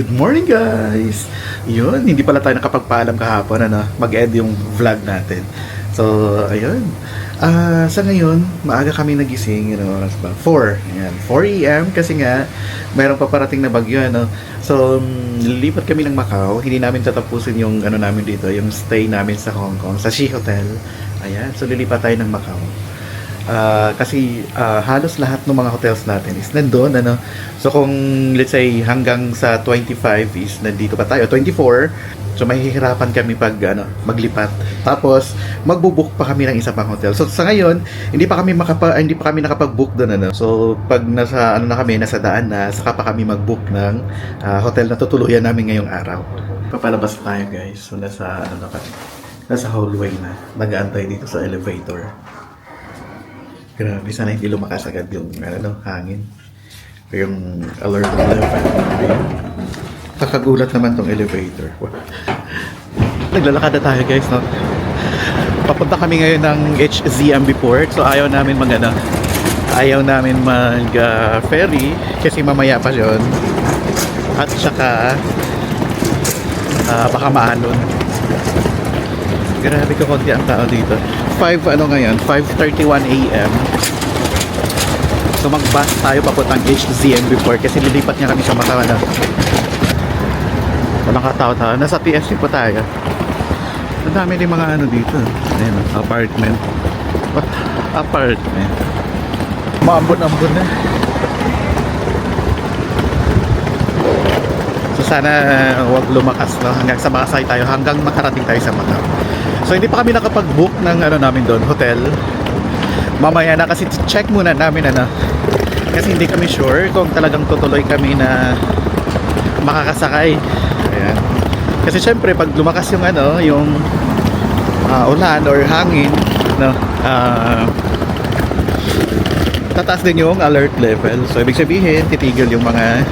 Good morning guys! Yun, hindi pala tayo nakapagpaalam kahapon mag-end yung vlog natin. So, ayun. Sa ngayon, maaga kami nagising, oras ba? 4. Ayan, 4 AM kasi nga mayroong paparating na bagyo, So, lilipat kami ng Macau. Hindi namin tatapusin yung namin dito, yung stay namin sa Hong Kong, sa She Hotel. Ayan, so lilipat tayo ng Macau. Kasi halos lahat ng mga hotels natin is nandun, So kung let's say hanggang sa 25 is nandito pa tayo, 24, so mahihirapan kami pag maglipat. Tapos magbo-book pa kami ng isa pang hotel. So sa ngayon, hindi pa kami nakapag-book doon, So pag nasa nasa daan na, saka pa kami mag-book ng hotel na tutuluyan namin ngayong araw. Papalabas tayo guys. So nasa hallway na. Nag-aantay dito sa elevator. Grabe, sana hindi lumakas agad yung hangin. O yung alert level. Kakagulat naman tong elevator. Naglalakad na tayo guys, Papunta kami ngayon ng HZMB Port. So ayaw namin mag ferry kasi mamaya pa yun. At saka baka maalon. Grabe ko konti ang tao dito. 5:31 AM. So mag-bus tayo papuntang HZMB Port kasi lilipat niya kami sa Macau. Walang katao-tao. Nasa TSC po tayo. Ang dami din mga dito. Ayan, apartment. What? Apartment. Maambon-ambon na. So sana wag lumakas, hanggang sa makasay tayo, hanggang makarating tayo sa Macau. So hindi pa kami nakapag-book ng namin doon, hotel. Mamaya na kasi check muna namin kasi hindi kami sure kung talagang tutuloy kami na makakasakay. Ayan. Kasi syempre pag lumakas yung yung ulan or hangin, tataas din yung alert level. So ibig sabihin titigil yung mga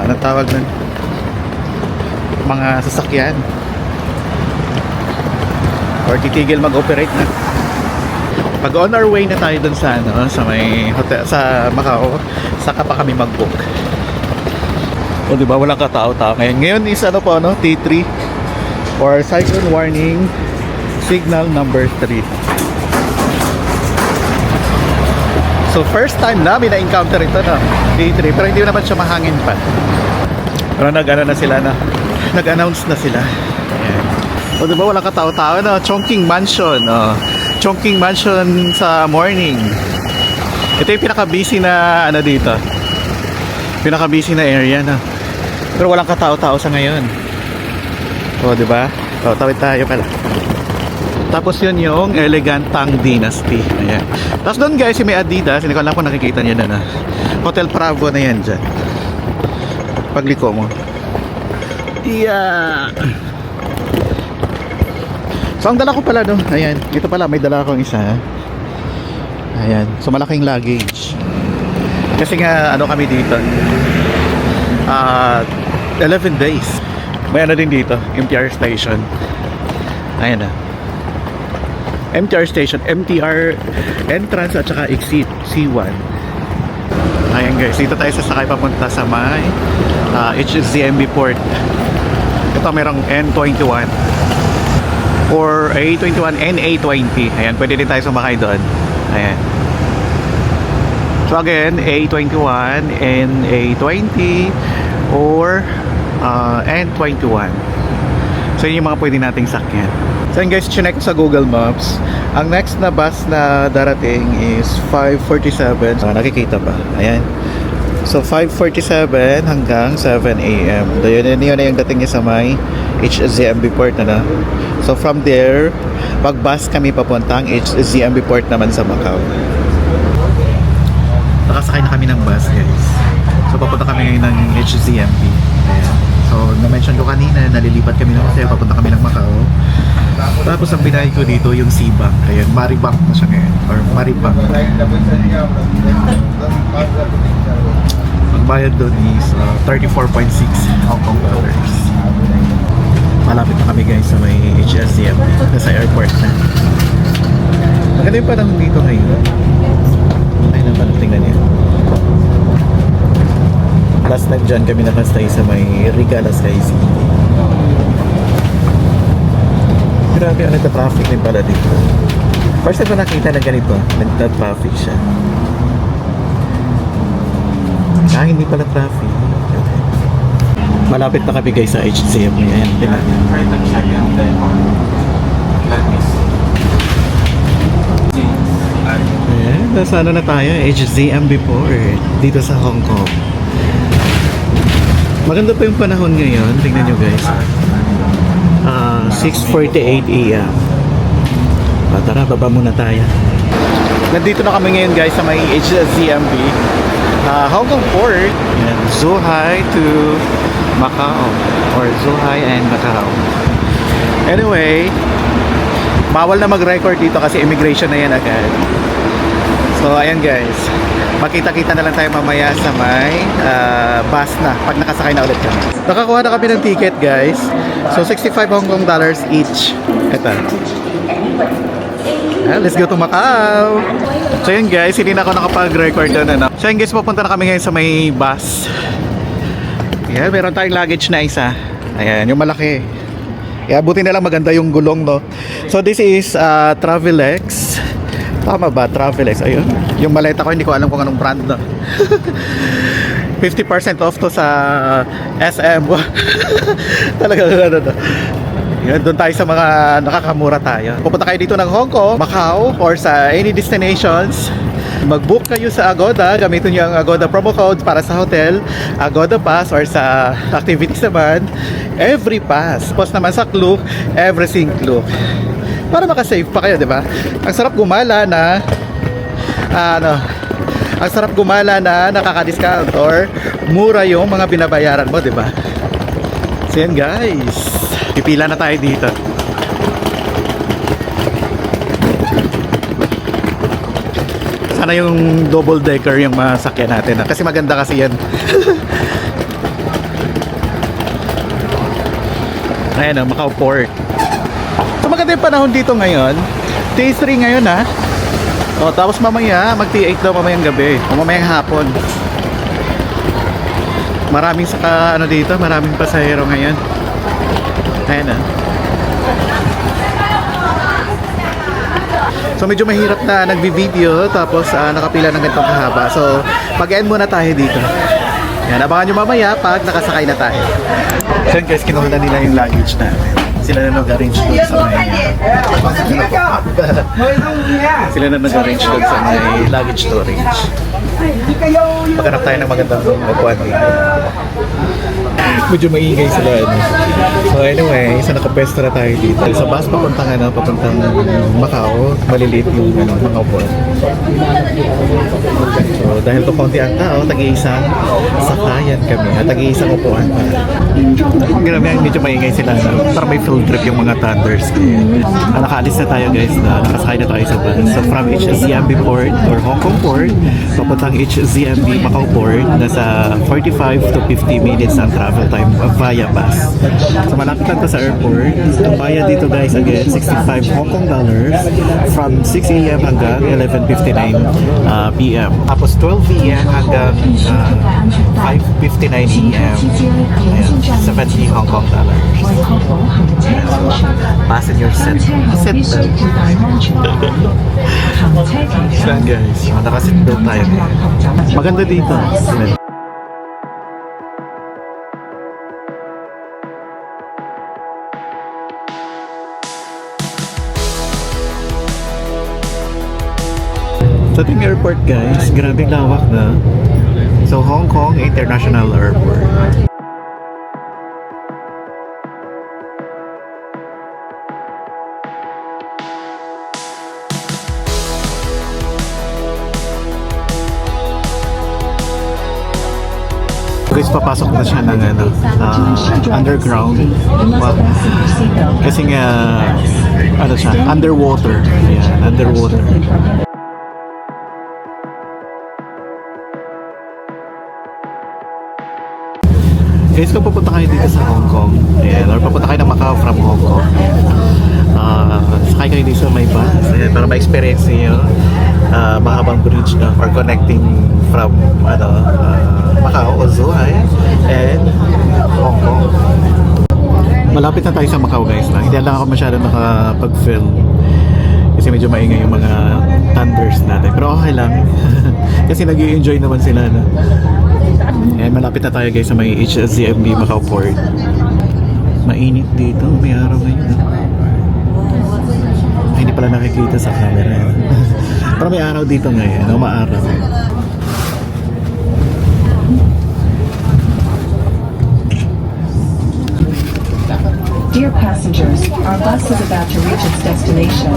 anong tawag nun? Mga sasakyan. Or titigil mag-operate na. Pag on our way na tayo dun sa sa may hotel sa Macau, saka pa kami mag-book. O di ba walang katao-tao ngayon. Ngayon is T3 or cyclone warning signal number 3. So first time namin na-encounter ito T3, pero hindi naman siya mahangin pa. Pero nag-announce na sila. Ayan. O diba walang katao-tao Chongqing Mansion Chongqing Mansion sa morning. Ito yung pinaka-busy na dito. Pinaka-busy na area Pero walang katao-tao sa ngayon. O diba? O tawid tayo pala. Tapos yun yung Elegant Tang Dynasty. Ayan. Tapos doon guys, yung may Adidas, hindi ko alam kung nakikita niyo Hotel Bravo na yan dyan. Pagliko mo. Yeah. So ang dala ko pala ayan, ito pala may dala akong isa. Ayan, so malaking luggage. Kasi nga kami dito 11 days. May din dito, MTR station. Ayan MTR station, MTR entrance at saka exit C1. Ayan guys, dito tayo sasakay papunta sa may HZMB Port. Ito merong N21 or A21 and A20. Ayan, pwede din tayo sumakay doon. Ayan. So again, A21 and A20 or N21. So yun yung mga pwede nating sakyan. So yun guys, chinek ko sa Google Maps. Ang next na bus na darating is 5:47. So nakikita ba? Ayan. So 5:47 hanggang 7 AM. Yun na yung dating niya sa may HZMB Port So from there, pag-bus kami papuntang HZMB Port naman sa Macau. Nakasakay na kami ng bus guys. So papunta kami ngayon ng HZMB. Ayan. So na-mention ko kanina, nalilipat kami ng hotel, papunta kami ng Macau. Tapos ang binayad ko dito yung Seabank. Ayan, Maribank na siya ngayon. Or Maribank. Ang bayad doon is 34.6 Hong Kong dollars. Malapit na kami guys sa may HZMB. Nasa airport na. Maganda yung panahon dito ngayon. Ayun ang panahon, tingnan niya. Last time dyan kami nakastay sa may Regala Sky City. Grabe, ang nagka-traffic din pala dito. First time ko nakita na ganito, nagka-traffic siya. Hindi pala traffic. Okay. Malapit na kami guys sa HCM. Ayan, tingnan. Ayan, nasa ano na tayo? HZM before. Dito sa Hong Kong. Maganda pa yung panahon ngayon. Tingnan nyo guys. 6:48 AM. Tara, baba muna tayo. Nandito na kami ngayon guys sa may HZMB. Hong Kong Port. Ayan, Zhuhai to Macau. Or Zhuhai and Macau. Anyway, bawal na mag-record dito kasi immigration na yan agad. So, ayan guys. Makita-kita na lang tayo mamaya sa may bus na pag nakasakay na ulit kami. Nakakuha na kami ng ticket guys. So, 65 Hong Kong dollars each. Ito. Let's go to Macau. So yun guys, hindi na ako nakapag-record doon. Ano? So yun guys, pupunta na kami ngayon sa may bus. Yeah, meron tayong luggage na isa. Ayan, yung malaki. Yeah, buti na lang maganda yung gulong, no? So this is Travelex. Tama ba? Travelex. Ayun. Yung maleta ko, hindi ko alam kung anong brand, no? 50% off to sa SM. Talaga, ano. Yan, doon tayo sa mga nakakamura tayo. Pupunta kayo dito ng Hong Kong, Macau, or sa any destinations. Mag-book kayo sa Agoda. Gamitin nyo ang Agoda promo code para sa hotel, Agoda Pass, or sa activities naman, every pass. Post naman sa Klook, everything Klook. Para makasave pa kayo, di ba? Ang sarap gumala na ang sarap gumala na nakaka-discount or mura yung mga binabayaran mo, di ba? So yan guys, pipila na tayo dito. Sana yung double decker yung masakyan natin, kasi maganda kasi yan. Ayan o, Macau Port. So maganda yung panahon dito ngayon. T3 ngayon ha. O, tapos mamaya mag T8 daw mamayang gabi o mamayang hapon. Maraming saka ano dito, maraming pasahero ngayon. Ayan na. So medyo mahirap na nagbi-video tapos nakapila ng ganitong kahaba. So mag-end muna tayo dito. Yan, abangan nyo mamaya pag nakasakay na tayo. So guys, kinuha na nila yung luggage namin. Sila na nag-arrange doon sa may sila na nag-arrange doon sa may luggage storage. Paghanap tayo ng magandang upuan dito. Medyo maingay sila. So anyway, isa nakapwesto na tayo dito. Sa bus papuntang Macau, maliliit yung mga upuan. So dahil to konti ang tao, tag-iisang sakayan kami at tag-iisang upuan pa. Grabe, medyo maingay sila. Para may field trip yung mga thunders. Nakaalis na tayo guys, nakasakay na tayo sa bus. So from HZMB Port or Hong Kong Port, papuntang HZMB Macau Port, nasa 45 to 50 minutes ang travel time via bus. So malapit lang to sa airport. Ang bayad dito guys, again, 65 Hong Kong dollars from 6 AM hanggang 11:59 PM. Tapos 12 PM hanggang 5:59 AM. Ayan, 70 Hong Kong dollars. Passenger seat belt. So guys, naka-seat belt tayo. Maganda dito. Sa ating airport guys, grabe lawak na. So Hong Kong International Airport. Guys, papasok na siya ng underground. Well, kasi nga ano siya, underwater. Ayan, underwater. Guys, kung pupunta kayo dito sa Hong Kong, ayan, or pupunta kayo ng Macau from Hong Kong, sakay kayo dito sa may bus, ayan, para ma-experience niyo mahabang bridge na or connecting from Macau o Zhuhai and Hong Kong. Malapit na tayo sa Macau guys na. Hindi lang ako masyado nakapag-film kasi medyo maingay yung mga thunders natin. Pero okay lang kasi nag-i-enjoy naman sila na. And malapit na tayo guys sa may HSCMB Macau Port. Mainit dito, may araw ngayon. Hindi pala nakikita sa camera. Pero may araw dito ngayon, maaraw. Dear passengers, our bus is about to reach its destination.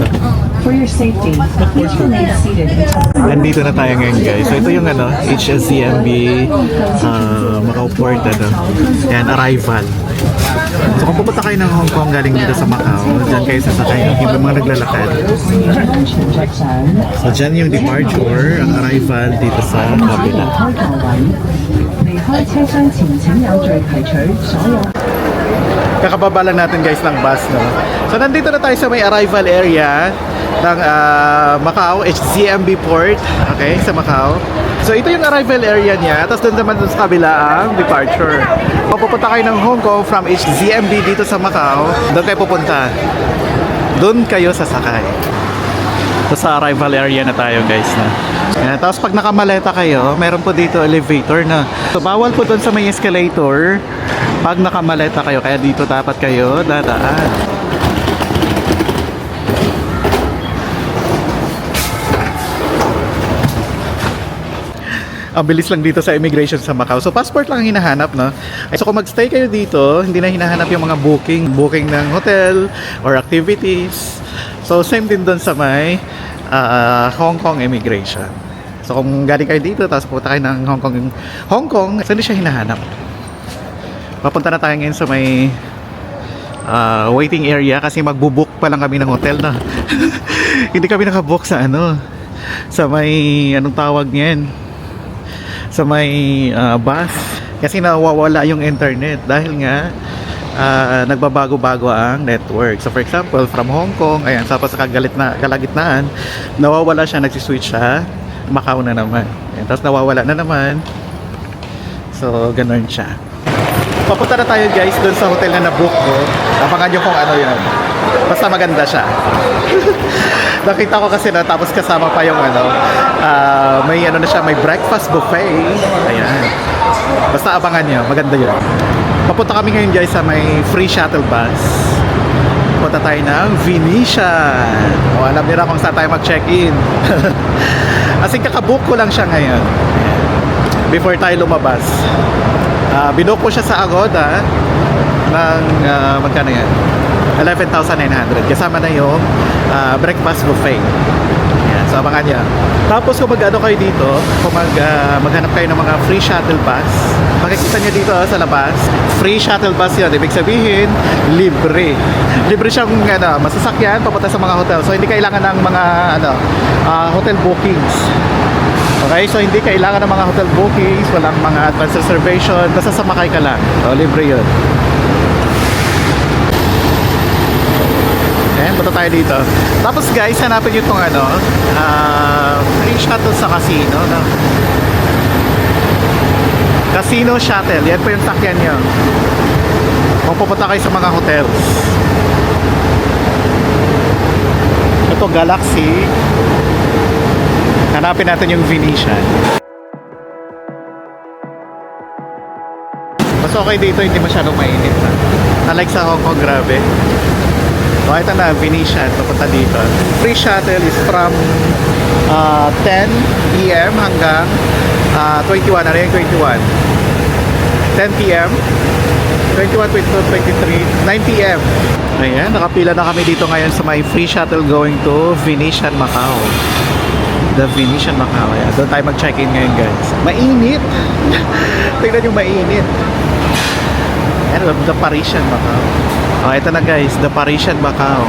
For your safety, please remain seated until... Nandito na tayo ngayon guys. So ito yung HSCMB Macau Port and arrival. So kung pupunta kayo ng Hong Kong galing dito sa Macau, dyan kayo sasakay yung mga naglalakad. So dyan yung departure, ang arrival dito sa kabila. Kakababa lang natin guys ng bus, no? So nandito na tayo sa may arrival area ng Macau, HSCMB Port, okay, sa Macau. So ito yung arrival area niya, tapos doon naman sa kabila ang departure. Kung pupunta kayo ng Hong Kong from HSCMB dito sa Macau, doon kayo pupunta. Doon kayo sasakay. So sa arrival area na tayo guys na. Yan. Tapos pag nakamaleta kayo, meron po dito elevator na. So bawal po doon sa may escalator pag nakamaleta kayo, kaya dito dapat kayo dadaan. Ang bilis lang dito sa immigration sa Macau. So passport lang ang hinahanap, no? So kung magstay kayo dito, hindi na hinahanap yung mga booking ng hotel or activities. So same din doon sa may Hong Kong immigration. So kung galing kayo dito, tapos pupunta kayo ng Hong Kong, so hindi siya hinahanap. Papunta na tayo ngayon sa may waiting area kasi magbubook pa lang kami ng hotel na. Hindi kami nakabook sa sa may anong tawag niyan, sa may bus kasi nawawala yung internet dahil nga nagbabago-bago ang network. So for example, from Hong Kong, ayan, tapos sa kalagitnaan, nawawala siya, nagsiswitch siya, Macau na naman. Ayan, tapos nawawala na naman. So ganun siya. Papunta na tayo guys doon sa hotel na nabook ko. Abangan nyo kung ano yan. Basta maganda siya. Nakita ko kasi na tapos kasama pa yung may na siya, may breakfast buffet. Ayan. Basta abangan nyo, maganda yun. Papunta kami ngayon guys sa may free shuttle bus. Punta tayo ng Venetian. O, alam nila kung saan tayo mag-check-in. Kasi kakabook ko lang siya ngayon. Before tayo lumabas. Binook ko siya sa Agoda ng magkano yan? 11,900. Kasama na yung breakfast buffet. Yan, so abangan niya. Tapos kung mag-ano kayo dito, kung maghanap kayo ng mga free shuttle bus, makikita niyo dito sa labas, free shuttle bus yun. Ibig sabihin, libre. Libre siyang masasakyan papunta sa mga hotel. So hindi kailangan ng mga hotel bookings. Okay, so hindi kailangan ng mga hotel bookings, walang mga advance reservation, basta samakay ka lang. So, libre yun. Ayan, punta tayo dito. Tapos guys, hanapin nyo itong free shuttle sa casino. No? Casino shuttle, yan po yung sakyan nyo. Kung pupunta kayo sa mga hotels. Ito, Galaxy. Hanapin natin yung Venetian. Mas okay dito, hindi masyadong mainit. Unlike sa Hong Kong, grabe. So, ito na, Venetian. Papunta dito. Free shuttle is from 10 p.m. hanggang 21. Ano yung 21? 10 p.m. 21, 22, 23, 9 p.m. Ayan, nakapila na kami dito ngayon sa may free shuttle going to Venetian, Macau. The Venetian Macau. Ayan. Doon tayo mag-check-in ngayon guys. Mainit! Tingnan yung mainit. Ayan, the Parisian Macau. Oh, ito na guys, the Parisian Macau.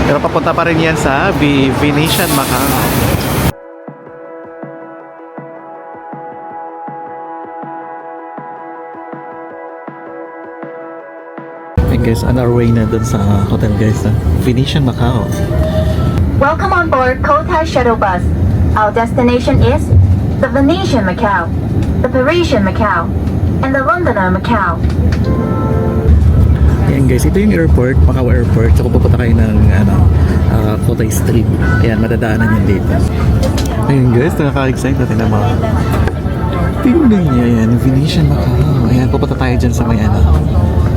Pero papunta pa rin yan sa Venetian Macau. And guys, on our way na dun sa hotel guys, Venetian Macau. Welcome on board Cotai Shuttle Bus. Our destination is the Venetian Macau. the Parisian Macau, and the Londoner Macau. Ayan guys, ito yung airport, Macau Airport. So kung pupunta kayo ng Cotai Street, ayan, madadaanan yun dito. Ayan guys, nakaka-excite natin naman. Tingnan niya yan, Venetian Macau. Ayan, pupunta tayo dyan sa may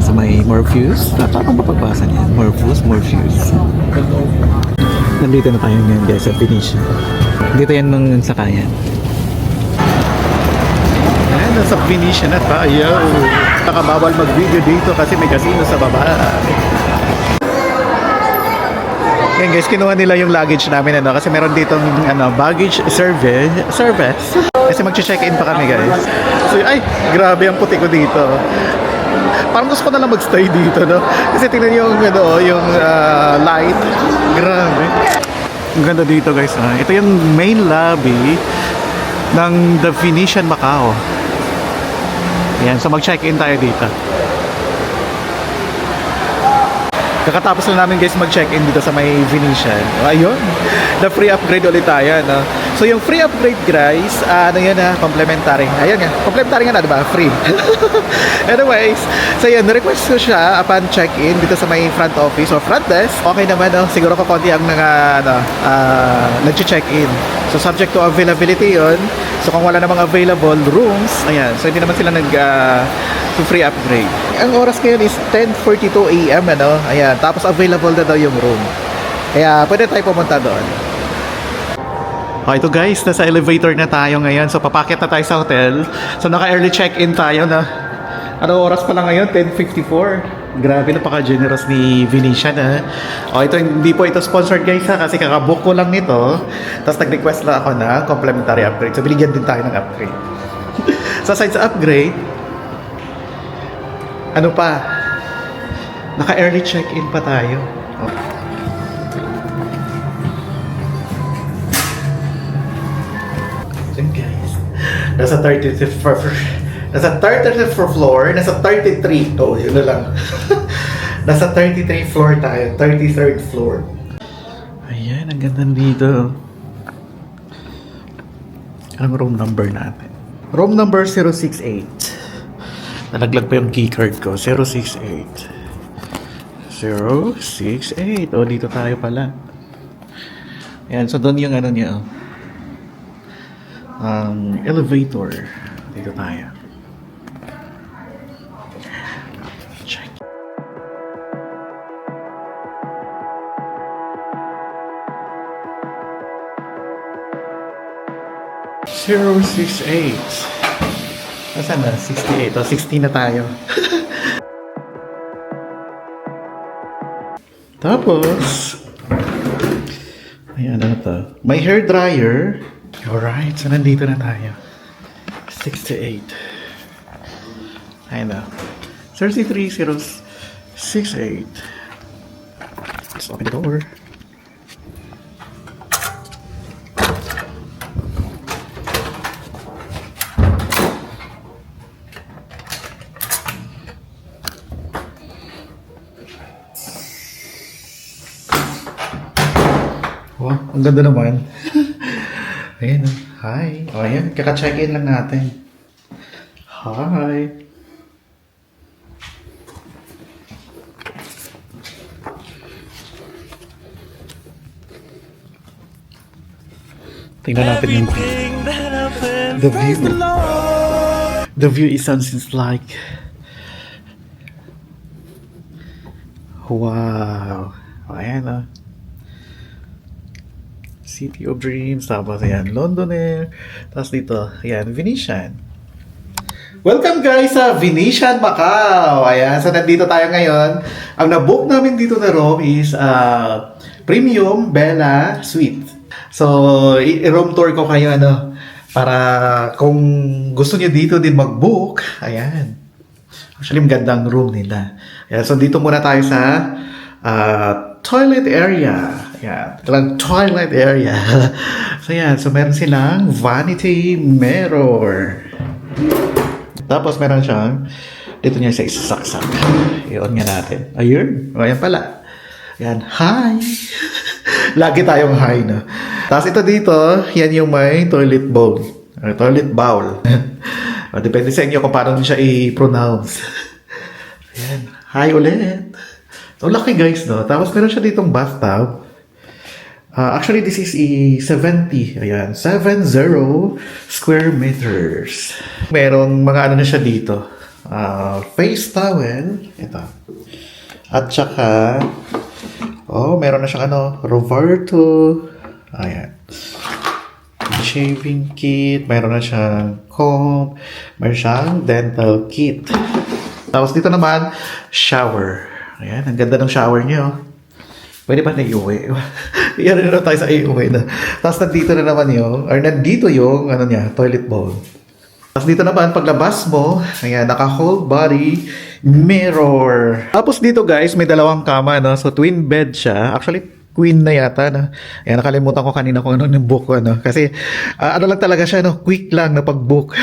sa may Morpheus. Parang mapagbasa niyan, Morpheus. Nandito na tayo ngayon guys sa Venetian. Dito yan nung sakayan. Ayan, nasa Venetian na tayo. Nakabawal mag-video dito kasi may casino sa baba. Yan guys, kinuha nila yung luggage namin kasi meron ditong baggage service. Kasi mag-check-in pa kami guys. So ay, grabe ang puti ko dito. Parang gusto ko na lang magstay dito, no? Kasi tingnan yung yung light. Grabe. Ang ganda dito guys, ha? Ito yung main lobby ng The Venetian Macau. Ayan, so mag-check-in tayo dito. Kakatapos lang namin guys mag-check-in dito sa may Venetian. Ayun, the free upgrade ulit tayo, no? So yung free upgrade guys, complimentary. Ayun nga, complimentary nga na, diba? Free. Anyways, so yun, request ko siya upon check-in dito sa may front office or front desk. Okay naman, no? Siguro ko konti ang nag-check-in. So subject to availability yun. So kung wala namang available rooms, ayan, so hindi naman sila to free upgrade. Ang oras ngayon is 10:42 AM, ayan, tapos available na daw yung room. Kaya pwede tayo pumunta doon. Okay, ito guys, nasa elevator na tayo ngayon. So papakit na tayo sa hotel. So naka-early check-in tayo na. Ano oras pa lang ngayon? 10:54. Grabe, napaka-generous ni Venetian, ha. Okay, hindi po ito sponsored guys, ha, kasi kakabook ko lang nito. Tapos nag-request lang ako na complimentary upgrade. So binigyan din tayo ng upgrade. So aside sa upgrade, ano pa? Naka-early check-in pa tayo. Oh. So guys, nasa 33rd floor, nasa 33. Oh, yun na lang. Nasa 33 floor tayo, 33rd floor. Ayan, ang ganda dito. Anong room number natin? Room number 068. Nalaglag pa yung keycard ko. 068. 068. O, dito tayo pala. Ayan, so doon yung niya. Elevator. Dito tayo. Check. Zero 68. Nasaan na? 68. O, 60 na tayo. Tapos, ayan, ano to? May hair dryer. Alright, so nandito na tayo. 68. Ayan na. 33068. Let's open the door. Wow, ang ganda naman. Ayan, hi. O, ayan, kaka-check-in lang natin. Hi. Tingnan natin yung the view. The view is something like wow. Ayan, oh. City of Dreams, tapos ayan, Londoner, tapos dito, ayan, Venetian. Welcome guys sa Venetian Macau! Ayan, so nandito tayo ngayon. Ang nabook namin dito na room is Premium Bella Suite. So, i-room tour ko kayo, para kung gusto niyo dito din mag-book, ayan. Actually, magandang room nila. Ayan, so dito muna tayo sa toilet area. Yeah, talagang toilet area. So yan, so meron silang vanity mirror. Tapos meron siyang, dito niya sa isasaksak. I-on nga natin. Ayun, ayan pala. Yan, hi! Lagi tayong hi, no? Tapos ito dito, yan yung may toilet bowl. Toilet bowl. Depende sa inyo kung paano nyo siya i-pronounce. Ayan. Hi ulit. So, laki guys, no? Tapos meron siya ditong bathtub. Actually, this is 70. Ayan. 70 square meters. Merong mga ano na siya dito. Face towel. Ito. At saka, meron na siyang Roberto. Ayan. Shaving kit. Meron na siyang comb. Meron siyang dental kit. Tapos dito naman, shower. Ayan, ang ganda ng shower niyo. Pwede ba na iuwi? Iyan na tayo sa iuwi na. Tapos nandito yung, toilet bowl. Tapos dito naman, paglabas mo, ayan, naka-whole body mirror. Tapos dito guys, may dalawang kama, no? So twin bed siya. Actually, queen na yata, no? Ayan, nakalimutan ko kanina kung yung book ko, no? Kasi, lang talaga siya, no? Quick lang na pag-book.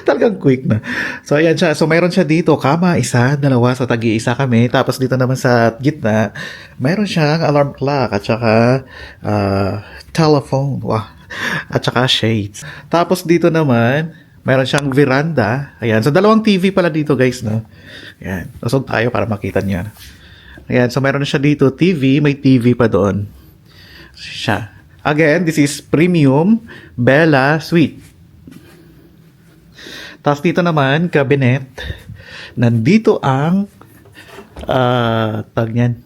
Talagang quick na. So, ayan siya. So, mayroon siya dito, kama, isa, dalawa, so tagi-isa kami. Tapos dito naman sa gitna, mayroon siyang alarm clock at saka telephone. Wow. At saka shades. Tapos dito naman, mayroon siyang veranda. Ayan. So, dalawang TV pala dito, guys, no? Ayan. Usog tayo para makita niya. Ayan, so meron na siya dito, TV, may TV pa doon. Siya. Again, this is Premium Bella Suite. Tapos dito naman, cabinet. Nandito ang tag niyan.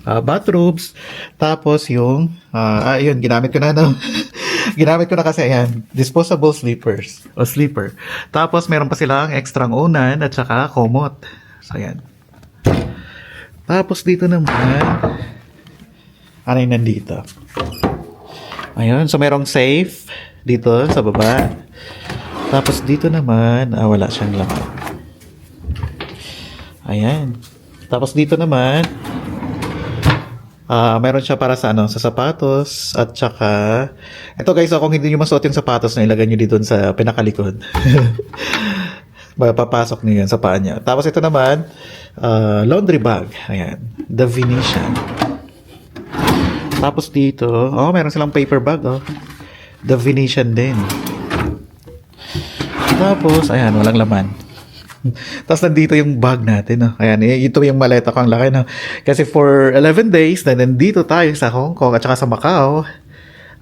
Bathrobes. Tapos yung, ayun, ginamit ko na, no? Ginamit ko na kasi, ayan, disposable sleepers. O sleeper. Tapos meron pa silang extrang unan at saka komot. So, ayan. Tapos dito naman, ano yung nandito? Ayun, so merong safe dito sa baba. Tapos dito naman, wala siyang laman. Ayan. Tapos dito naman, meron siya para sa sa sapatos at saka, ito guys, kung hindi nyo masuot yung sapatos na ilagay nyo dito sa pinakalikod. Papasok niyo yan sa paa niya. Tapos ito naman, laundry bag. Ayan. The Venetian. Tapos dito, meron silang paper bag, The Venetian din. Tapos, ayan, walang laman. Tapos nandito yung bag natin, Ayan, ito yung maleta ko, ang laki, Kasi for 11 days, na nandito tayo sa Hong Kong at saka sa Macau.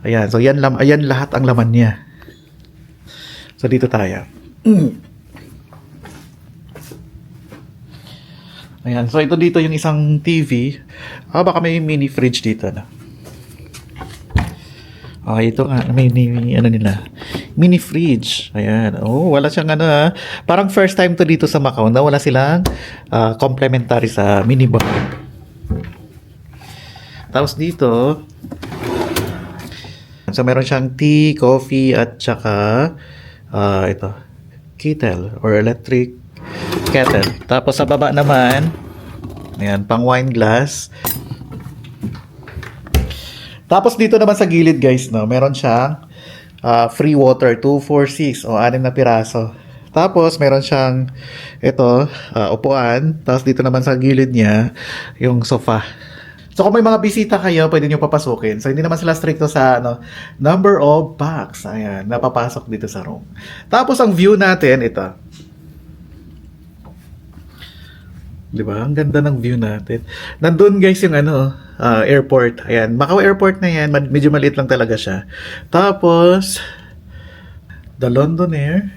Ayan, so ayan lahat ang laman niya. So dito tayo. Ayan, so ito dito yung isang TV. Baka may mini fridge dito, ito nga, may mini fridge. Ayan, wala siyang parang first time to dito sa Macau na wala silang complimentary sa mini bar. Tapos dito, so meron siyang tea, coffee, at saka ito, kettle or electric kettle. Tapos sa baba naman, ayan, pang wine glass. Tapos dito naman sa gilid guys, meron siyang free water, 246 o 6 na piraso. Tapos meron siyang ito, upuan. Tapos dito naman sa gilid niya, yung sofa. So kung may mga bisita kayo, pwede nyo papasukin. So hindi naman sila stricto sa number of packs. Ayan, napapasok dito sa room. Tapos ang view natin, ito. Diba? Ang ganda ng view natin. Nandun guys yung airport. Ayan. Macau Airport na yan. Medyo maliit lang talaga siya. Tapos, the Londonair.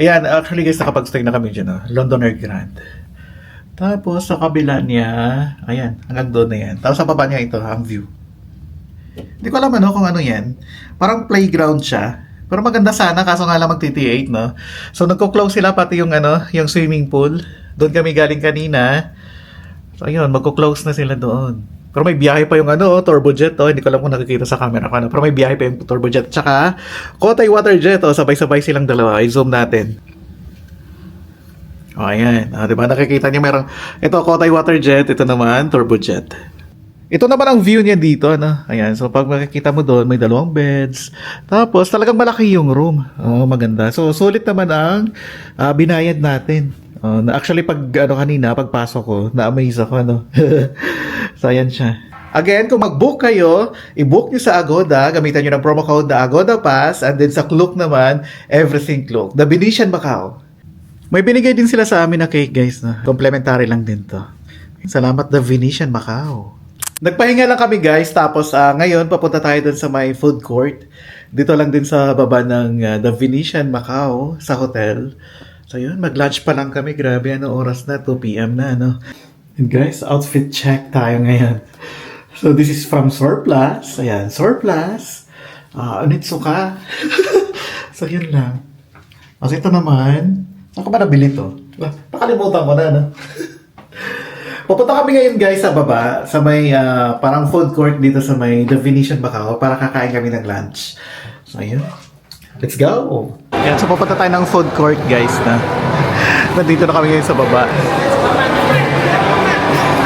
Ayan. Actually guys, nakapag-stay na kami dyan. Londonair Grand. Tapos, sa kabila niya, ayan. Hanggang doon na yan. Tapos, sa baba niya ito, ang view. Hindi ko alam kung ano yan. Parang playground siya. Pero maganda sana, kaso nga lang mag-TT8, So, nagko-close sila pati yung yung swimming pool. Doon kami galing kanina. So, ayun, magko-close na sila doon. Pero may biyahe pa yung turbojet, Hindi ko alam kung nakikita sa camera ko, Pero may biyahe pa yung turbojet. Tsaka, Kotay Waterjet, Sabay-sabay silang dalawa. I-zoom natin. Ayan. Diba? Nakikita niyo merong, ito, Kotay Waterjet. Ito naman, turbojet. Ito naman ang view niya dito, Ayan. So, pag makikita mo doon, may 2 beds. Tapos, talagang malaki yung room. Maganda. So, sulit naman ang binayad natin. Actually, pagpasok ko, na-amaze ako, So, ayan siya. Again, kung mag-book kayo, i-book nyo sa Agoda, gamitan nyo ng promo code na Agoda Pass, and then sa Klook naman, everything Klook. The Venetian Macau. May binigay din sila sa amin na cake, guys. Na complimentary lang din to. Salamat, The Venetian Macau. Nagpahinga lang kami, guys. Tapos ngayon, papunta tayo dun sa may food court. Dito lang din sa baba ng The Venetian Macau sa hotel. So yun, mag-lunch pa lang kami. Grabe, ano oras na? 2 p.m. na, no? And guys, outfit check tayo ngayon. So this is from Surplus. Ayan, Surplus. Onitsuka. So yun lang. Kasi ito naman, saan ko ba nabili to? Nakalimutan ko na, no? Pupunta kami ngayon, guys, sa baba. Sa may parang food court dito sa may The Venetian Macau para kakain kami ng lunch. So ayun. Let's go! Ayan, so pupunta tayo ng food court, guys, na. Nandito na kami ngayon sa baba.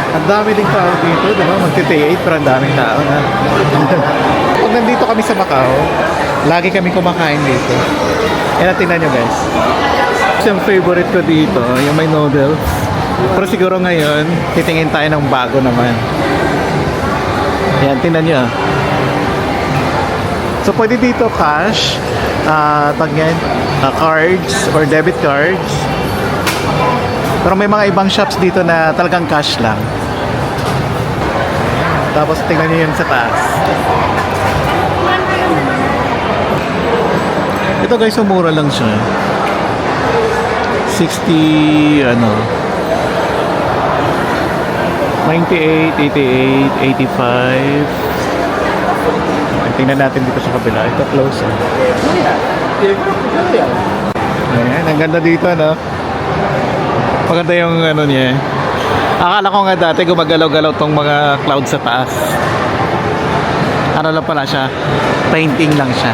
Ang dami ding tao dito, diba? Magti-8 pero ang daming tao na. Pag nandito kami sa Macau, lagi kami kumakain dito. Ayan, tingnan nyo, guys. Yung favorite ko dito, yung may noodles. Pero siguro ngayon, titingin tayo ng bago naman. Ayan, tingnan nyo. So, pwede dito cash, cards or debit cards. Pero may mga ibang shops dito na talagang cash lang. Tapos tingnan niyo yun sa taas. Ito guys, mura lang siya. 98, 88, 85. Tingnan natin dito sa kabila. Ito close. Ayan, ang ganda dito, no? Maganda yung ano niya. Akala ko nga dati gumagalaw-galaw tong mga cloud sa taas. Ano lang pala siya? Painting lang siya.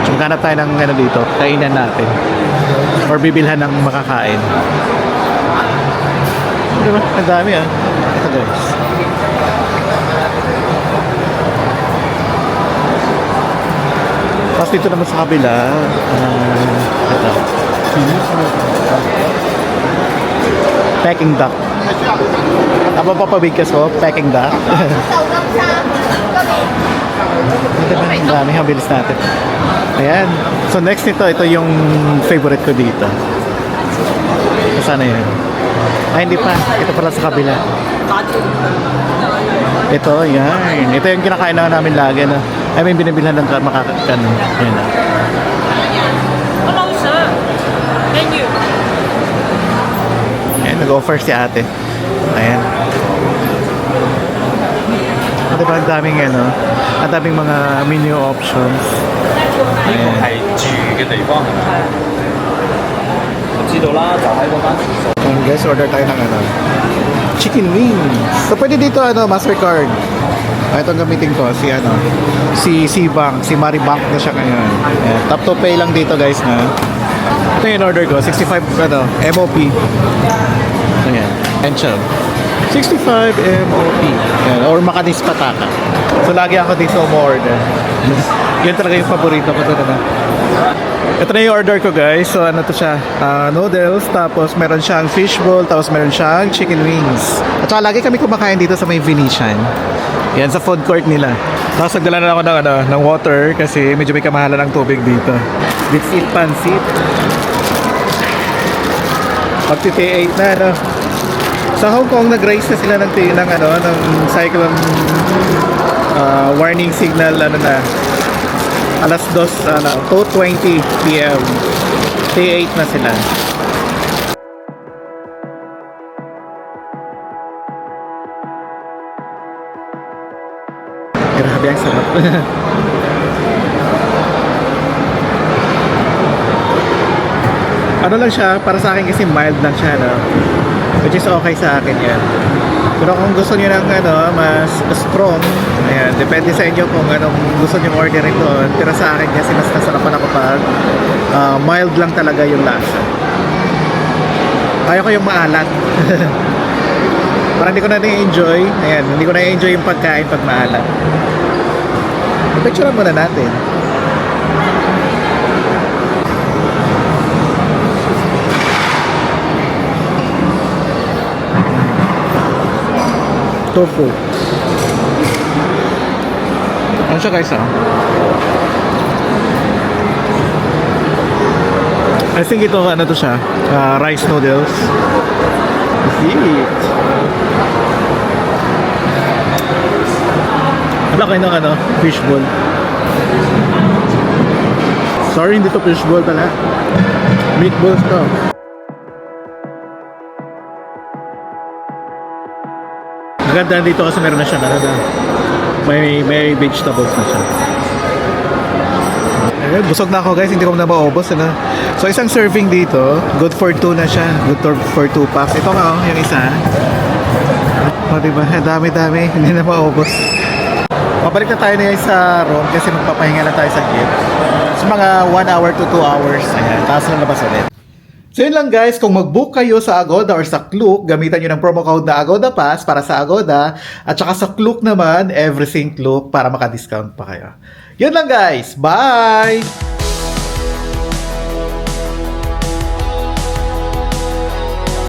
So, maghanap tayo ng ano dito. Kainan natin. Or bibilhan ng makakain. Diba? Ang dami Ito guys. Tapos dito naman sa kabila, ito. Peking duck. Apa papabigkas ko? Peking duck. Ito ba? Ang dami. Habilis natin. Ayan. So next nito, ito yung favorite ko dito. Sana yun? Ay, hindi pa. Ito pala sa kabila. Ito, yan. Ito yung kinakain na namin lagi, no? Ay, may binibilhan ng makakakan. Yan na. Hello, sir. Menu. Ayan, nag-offer si ate. Ayan. Diba, ang daming, ang daming mga menu options. Ayan. 係住嘅地方係咪？我知道啦，就喺嗰間廁所。 Ayan, guys, order tayo ng chicken wings. So, pwede dito, Mastercard. Itong gamitin ko, si Bank, si Maribank na siya ngayon. Ayan, tap to pay lang dito, guys, na. Ito yung order ko, 65, MOP. Ayan, and siya. 65 MOP. Ayan, or Makanis Pataka. So, lagi ako dito umorder. Yun talaga yung paborito ko doon, Ito na yung order ko, guys. So ano to siya, noodles, tapos meron siyang fishbowl, tapos meron siyang chicken wings. At saka lagi kami kumakain dito sa may Venetian. Yan, sa food court nila. Tapos nagdala na ako ng water kasi medyo may kamahalan ng tubig dito. Let's eat pansit. Magti-8 na, Sa Hong Kong, nag-raise na sila ng cyclone warning signal, alas 2:20 PM. T8 na sila. Grabe ang sarap. Ano lang siya, para sa akin kasi mild lang siya, which is okay sa akin yan. Pero kung gusto niyo ng mas strong, ayan, depende sa inyo kung anong gusto niyo orderin doon. Pero sa akin kasi mas nasarapan ako pag mild lang talaga yung lasa. Ayaw ko yung maalat. Parang hindi ko na na-enjoy. Ayan, hindi ko na-enjoy yung pagkain pag maalat. Picturean muna natin. Tofu. Ano siya guys I think ito ano to siya, rice noodles. Eat. Ano kayo ng fishball? Sorry, hindi to fishball pala. Meatballs to. Maganda dito kasi meron na siya may vegetables na siya. Ayun, busog na ako guys, hindi ko na maubos So isang serving dito, good for 2 na siya. Good for 2 packs. Ito nga yung isa. Diba? Dami, hindi na maubos. Pabalik na tayo na sa room kasi magpapahinga na tayo sa gift. So mga 1 hour to 2 hours. Ayan, tapos na labas ulit. So yun lang guys, kung mag-book kayo sa Agoda or sa Klook, gamitan nyo ng promo code na Agoda Pass para sa Agoda. At saka sa Klook naman, everything Klook para maka-discount pa kayo. Yun lang guys, bye!